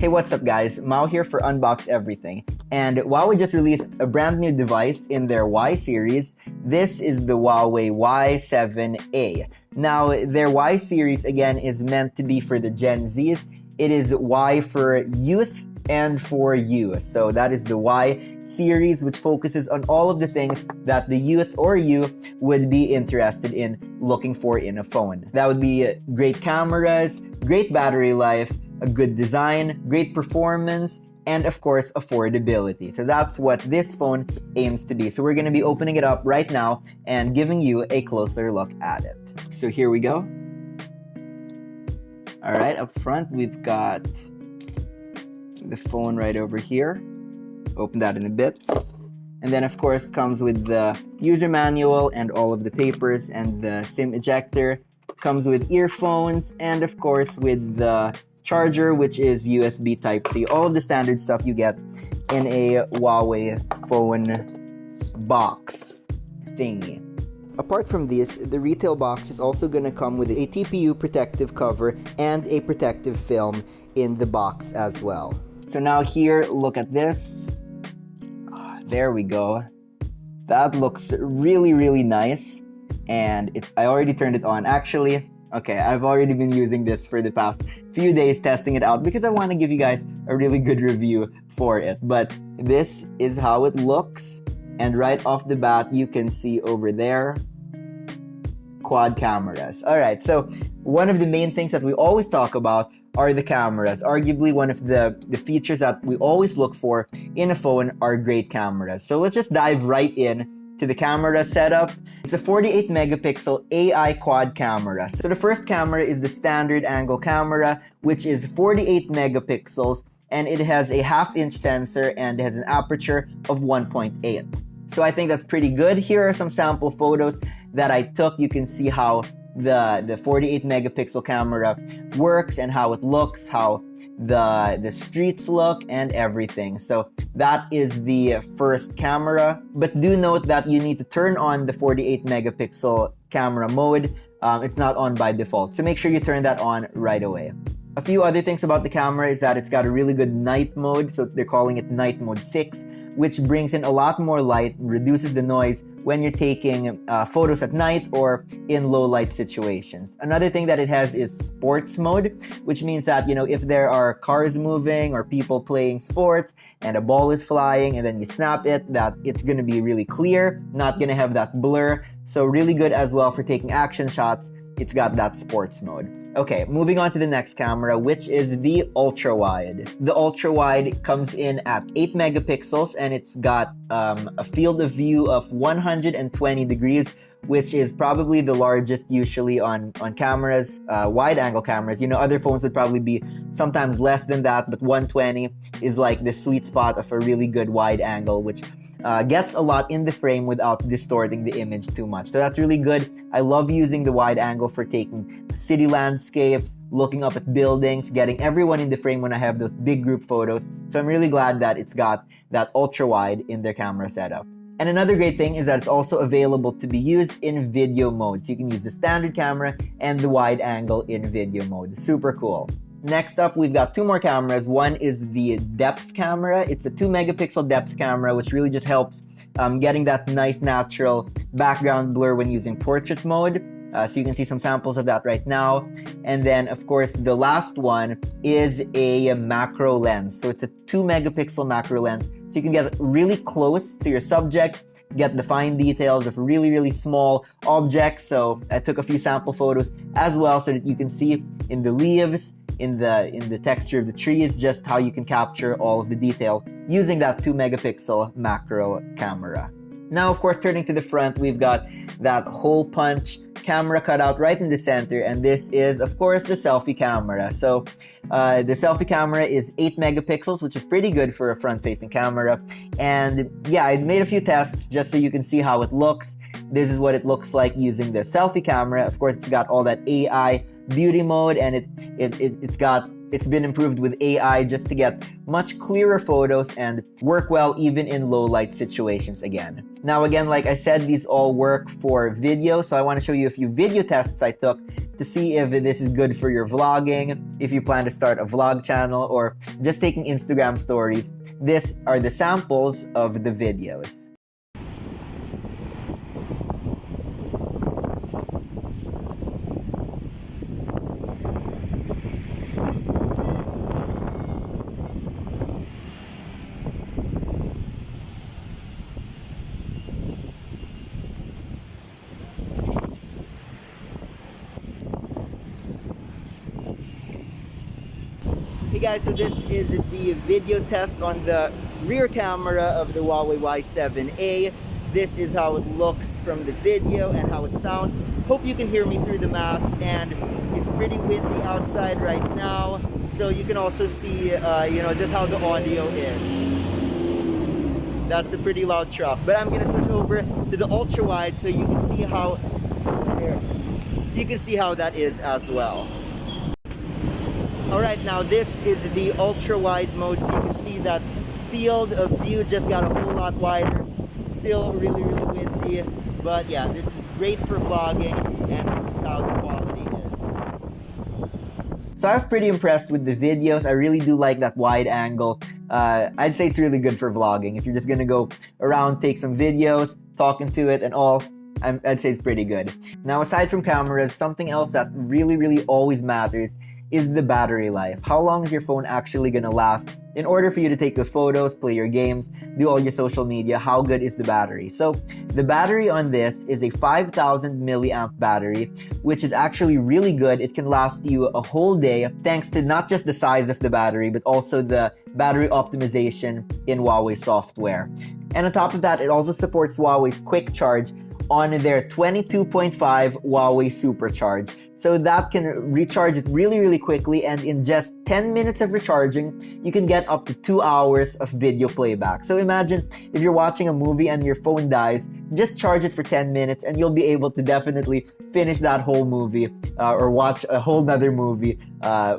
Hey, what's up guys? Mao here for Unbox Everything. And Huawei just released a brand new device in their Y series. This is the Huawei Y7a. Now, their Y series again is meant to be for the Gen Zs. It is Y for youth and for you. So that is the Y series, which focuses on all of the things that the youth or you would be interested in looking for in a phone. That would be great cameras, great battery life, a good design, great performance, and of course, affordability. So that's what this phone aims to be. So we're going to be opening it up right now and giving you a closer look at it. So here we go. All right, up front, we've got the phone right over here. Open that in a bit. And then of course comes with the user manual and all of the papers and the SIM ejector. Comes with earphones and of course with the charger, which is USB Type-C. All of the standard stuff you get in a Huawei phone box thingy. Apart from this, the retail box is also going to come with a TPU protective cover and a protective film in the box as well. So now here, look at this. There we go. That looks really, really nice. And I already turned it on. Actually, okay, I've already been using this for the past few days, testing it out because I want to give you guys a really good review for it. But this is how it looks. And right off the bat, you can see over there, quad cameras. All right, so one of the main things that we always talk about are the cameras. Arguably one of the features that we always look for in a phone are great cameras. So let's just dive right in to the camera setup. It's a 48 megapixel AI quad camera. So the first camera is the standard angle camera, which is 48 megapixels, and it has a half-inch sensor and it has an aperture of 1.8. So I think that's pretty good. Here are some sample photos that I took. You can see how the 48 megapixel camera works and how it looks, how the streets look and everything. So that is the first camera. But do note that you need to turn on the 48 megapixel camera mode. It's not on by default. So make sure you turn that on right away. A few other things about the camera is that it's got a really good night mode. So they're calling it night mode 6, which brings in a lot more light and reduces the noise when you're taking photos at night or in low light situations. Another thing that it has is sports mode, which means that, you know, if there are cars moving or people playing sports and a ball is flying and then you snap it, that it's going to be really clear, not going to have that blur. So really good as well for taking action shots. It's got that sports mode. Okay, moving on to the next camera, which is the ultra wide. The ultra wide comes in at 8 megapixels and it's got a field of view of 120 degrees, which is probably the largest usually on cameras, wide angle cameras. You know, other phones would probably be sometimes less than that, but 120 is like the sweet spot of a really good wide angle, which gets a lot in the frame without distorting the image too much. So that's really good. I love using the wide angle for taking city landscapes, looking up at buildings, getting everyone in the frame when I have those big group photos. So I'm really glad that it's got that ultra wide in their camera setup. And another great thing is that it's also available to be used in video mode. So you can use the standard camera and the wide angle in video mode. Super cool. Next up, we've got two more cameras. One is the depth camera. It's a 2 megapixel depth camera, which really just helps getting that nice natural background blur when using portrait mode. So you can see some samples of that right now. And then, of course, the last one is a macro lens. So it's a 2 megapixel macro lens. So you can get really close to your subject, get the fine details of really, really small objects. So I took a few sample photos as well so that you can see in the leaves, in the texture of the trees, just how you can capture all of the detail using that 2 megapixel macro camera. Now, of course, turning to the front, we've got that hole punch camera cut out right in the center, and this is, of course, the selfie camera. So the selfie camera is 8 megapixels, which is pretty good for a front-facing camera. And yeah, I made a few tests just so you can see how it looks. This is what it looks like using the selfie camera. Of course, it's got all that AI beauty mode, and it's been improved with AI just to get much clearer photos and work well even in low light situations again. Now again, like I said, these all work for video, so I want to show you a few video tests I took to see if this is good for your vlogging, if you plan to start a vlog channel, or just taking Instagram stories. These are the samples of the videos. Hey guys, so this is the video test on the rear camera of the Huawei Y7a. This is how it looks from the video and how it sounds. Hope you can hear me through the mask, and it's pretty windy outside right now, so you can also see just how the audio is. That's a pretty loud truck, but I'm gonna switch over to the ultra wide so you can see how that is as well. Alright, now this is the ultra wide mode, so you can see that field of view just got a whole lot wider. Still really windy, but yeah, this is great for vlogging, and this is how the quality is. So I was pretty impressed with the videos. I really do like that wide angle. I'd say it's really good for vlogging. If you're just gonna go around, take some videos, talking to it and all, I'd say it's pretty good. Now, aside from cameras, something else that really always matters is the battery life. How long is your phone actually gonna last? In order for you to take the photos, play your games, do all your social media, how good is the battery? So the battery on this is a 5,000 milliamp battery, which is actually really good. It can last you a whole day thanks to not just the size of the battery, but also the battery optimization in Huawei software. And on top of that, it also supports Huawei's quick charge on their 22.5 Huawei Supercharge. So that can recharge it really quickly, and in just 10 minutes of recharging, you can get up to 2 hours of video playback. So imagine if you're watching a movie and your phone dies, just charge it for 10 minutes and you'll be able to definitely finish that whole movie or watch a whole nother movie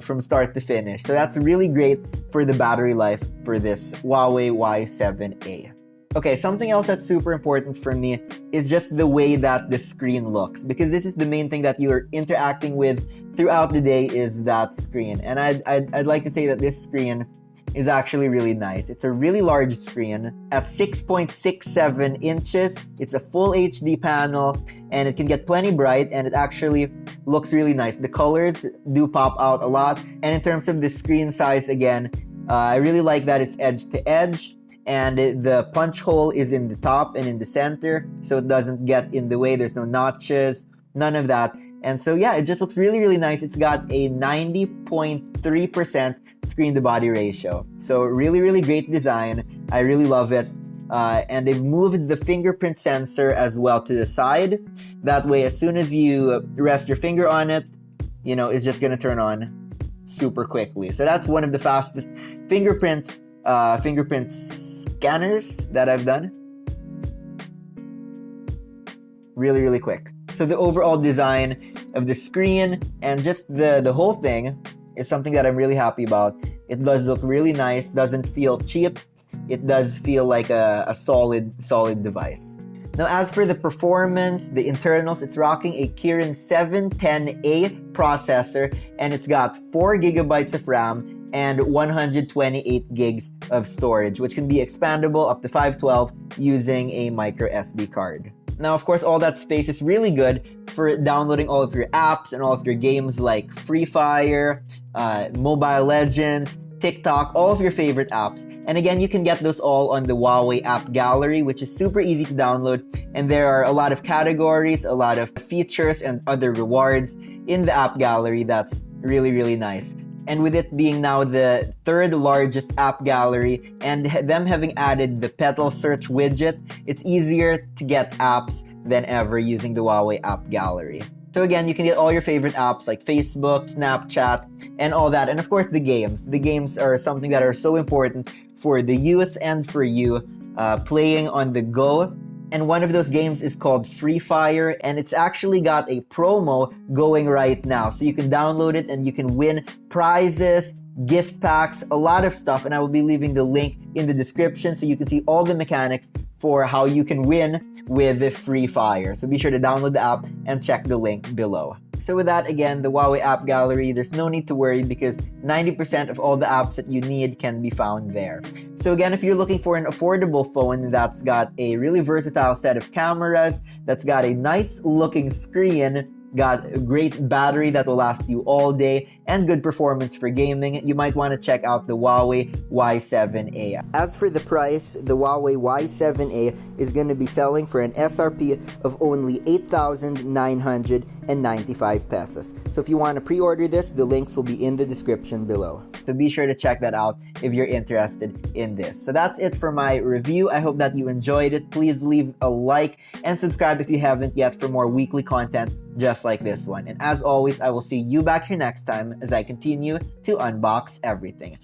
from start to finish. So that's really great for the battery life for this Huawei Y7a. Okay, something else that's super important for me is just the way that the screen looks, because this is the main thing that you're interacting with throughout the day is that screen. And I'd like to say that this screen is actually really nice. It's a really large screen at 6.67 inches. It's a full HD panel, and it can get plenty bright, and it actually looks really nice. The colors do pop out a lot. And in terms of the screen size, again, I really like that it's edge to edge. And the punch hole is in the top and in the center, so it doesn't get in the way. There's no notches, none of that. And so yeah, it just looks really nice. It's got a 90.3% screen to body ratio. So really great design. I really love it. And they've moved the fingerprint sensor as well to the side. That way, as soon as you rest your finger on it, it's just gonna turn on super quickly. So that's one of the fastest fingerprint scanners that I've done. Really quick. So the overall design of the screen and just the whole thing is something that I'm really happy about. It does look really nice, doesn't feel cheap. It does feel like a solid device. Now, as for the performance, the internals, it's rocking a Kirin 710A processor, and it's got 4 gigabytes of RAM and 128 gigs of storage, which can be expandable up to 512 using a micro SD card. Now, of course, all that space is really good for downloading all of your apps and all of your games like Free Fire, Mobile Legends, TikTok, all of your favorite apps. And again, you can get those all on the Huawei app gallery, which is super easy to download. And there are a lot of categories, a lot of features and other rewards in the app gallery that's really nice. And with it being now the 3rd largest app gallery and them having added the Petal search widget, it's easier to get apps than ever using the Huawei app gallery. So again, you can get all your favorite apps like Facebook, Snapchat, and all that. And of course, the games. The games are something that are so important for the youth and for you playing on the go. And one of those games is called Free Fire, and it's actually got a promo going right now. So you can download it and you can win prizes, gift packs, a lot of stuff. And I will be leaving the link in the description so you can see all the mechanics for how you can win with Free Fire. So be sure to download the app and check the link below. So with that, again, the Huawei app gallery, there's no need to worry because 90% of all the apps that you need can be found there. So again, if you're looking for an affordable phone that's got a really versatile set of cameras, that's got a nice looking screen, got a great battery that will last you all day, and good performance for gaming, you might want to check out the Huawei Y7a. As for the price, the Huawei Y7a is going to be selling for an SRP of only 8,995 pesos. So if you want to pre-order this, the links will be in the description below. So be sure to check that out if you're interested in this. So that's it for my review. I hope that you enjoyed it. Please leave a like and subscribe if you haven't yet for more weekly content just like this one. And as always, I will see you back here next time as I continue to unbox everything.